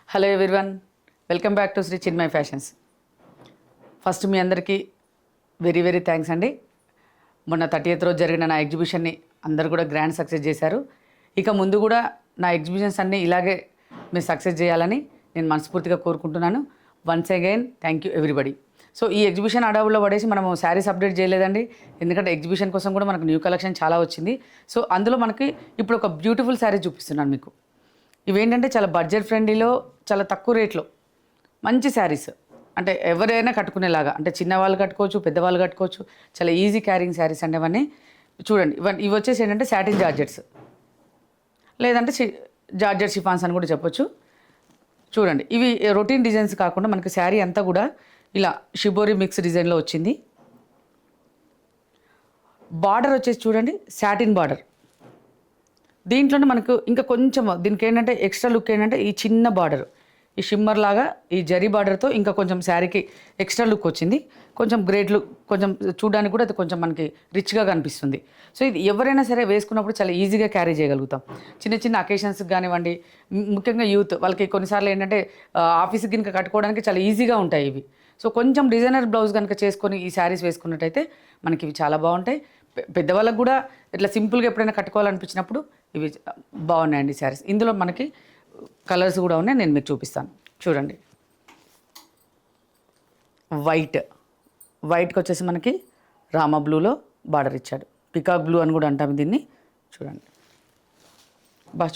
Hello everyone, welcome back to Shri Chinmay fashions. First మీ అందరికీ very very thanks అండి. మొన్న 30th రోజు జరిగిన నా ఎగ్జిబిషన్ని అందరు కూడా గ్రాండ్ సక్సెస్ చేశారు. ఇక ముందు కూడా నా ఎగ్జిబిషన్స్ అన్నీ ఇలాగే మీరు సక్సెస్ చేయాలని నేను మనస్ఫూర్తిగా కోరుకుంటున్నాను. Once again thank you everybody. So ఈ ఎగ్జిబిషన్ అడవుల్లో పడేసి మనము శారీస్ అప్డేట్ చేయలేదండి, ఎందుకంటే ఎగ్జిబిషన్ కోసం కూడా మనకు న్యూ కలెక్షన్ చాలా వచ్చింది. సో అందులో మనకి ఇప్పుడు ఒక బ్యూటిఫుల్ శారీ చూపిస్తున్నాను మీకు. ఇవేంటంటే చాలా బడ్జెట్ ఫ్రెండ్లీలో, చాలా తక్కువ రేట్లో మంచి శారీస్, అంటే ఎవరైనా కట్టుకునేలాగా, అంటే చిన్నవాళ్ళు కట్టుకోవచ్చు, పెద్దవాళ్ళు కట్టుకోవచ్చు, చాలా ఈజీ క్యారింగ్ శారీస్ అండి ఇవన్నీ. చూడండి, ఇవి వచ్చేసి ఏంటంటే సాటిన్ జార్జెట్స్, లేదంటే జార్జెట్ షిఫాన్స్ అని కూడా చెప్పొచ్చు. చూడండి, ఇవి రొటీన్ డిజైన్స్ కాకుండా మనకి శారీ అంతా కూడా ఇలా షిబోరి మిక్స్ డిజైన్లో వచ్చింది. బార్డర్ వచ్చేసి చూడండి, సాటిన్ బార్డర్. దీంట్లోనే మనకు ఇంకా కొంచెం దీనికి ఏంటంటే ఎక్స్ట్రా లుక్ ఏంటంటే ఈ చిన్న బార్డర్, ఈ షిమ్మర్ లాగా ఈ జరీ బార్డర్తో ఇంకా కొంచెం శారీకి ఎక్స్ట్రా లుక్ వచ్చింది. కొంచెం గ్రేట్ లుక్, కొంచెం చూడడానికి కూడా అది కొంచెం మనకి రిచ్గా కనిపిస్తుంది. సో ఇది ఎవరైనా సరే వేసుకున్నప్పుడు చాలా ఈజీగా క్యారీ చేయగలుగుతాం. చిన్న చిన్న అకేషన్స్కి కానివ్వండి, ముఖ్యంగా యూత్ వాళ్ళకి కొన్నిసార్లు ఏంటంటే ఆఫీస్కి కనుక కట్టుకోవడానికి చాలా ఈజీగా ఉంటాయి ఇవి. సో కొంచెం డిజైనర్ బ్లౌజ్ కనుక చేసుకొని ఈ శారీస్ వేసుకున్నట్టయితే మనకి ఇవి చాలా బాగుంటాయి. పెద్దవాళ్ళకు కూడా ఇట్లా సింపుల్గా ఎప్పుడైనా కట్టుకోవాలనిపించినప్పుడు ఇవి బాగున్నాయండి శారీస్. ఇందులో మనకి కలర్స్ కూడా ఉన్నాయి, నేను మీకు చూపిస్తాను. చూడండి, వైట్కి వచ్చేసి మనకి రామా బ్లూలో బార్డర్ ఇచ్చాడు. పికాక్ బ్లూ అని కూడా అంటాము దీన్ని. చూడండి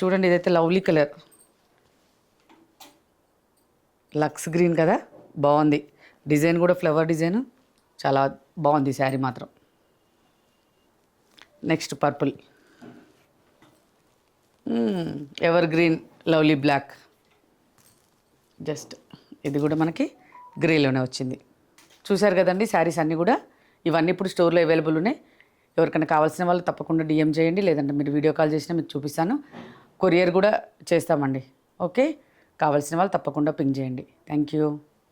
చూడండి, ఇదైతే లవ్లీ కలర్, లక్స్ గ్రీన్ కదా, బాగుంది. డిజైన్ కూడా ఫ్లవర్ డిజైన్, చాలా బాగుంది శారీ మాత్రం. Next purple, evergreen lovely black, just ఇది కూడా మనకి గ్రేలోనే వచ్చింది. చూశారు కదండి శారీస్ అన్నీ కూడా. ఇవన్నీ ఇప్పుడు స్టోర్లో అవైలబుల్ ఉన్నాయి. ఎవరికైనా కావాల్సిన వాళ్ళు తప్పకుండా డిఎం చేయండి, లేదంటే మీరు వీడియో కాల్ చేసినా మీకు చూపిస్తాను. కొరియర్ కూడా చేస్తామండి. ఓకే, కావాల్సిన వాళ్ళు తప్పకుండా పింగ్ చేయండి. Thank you.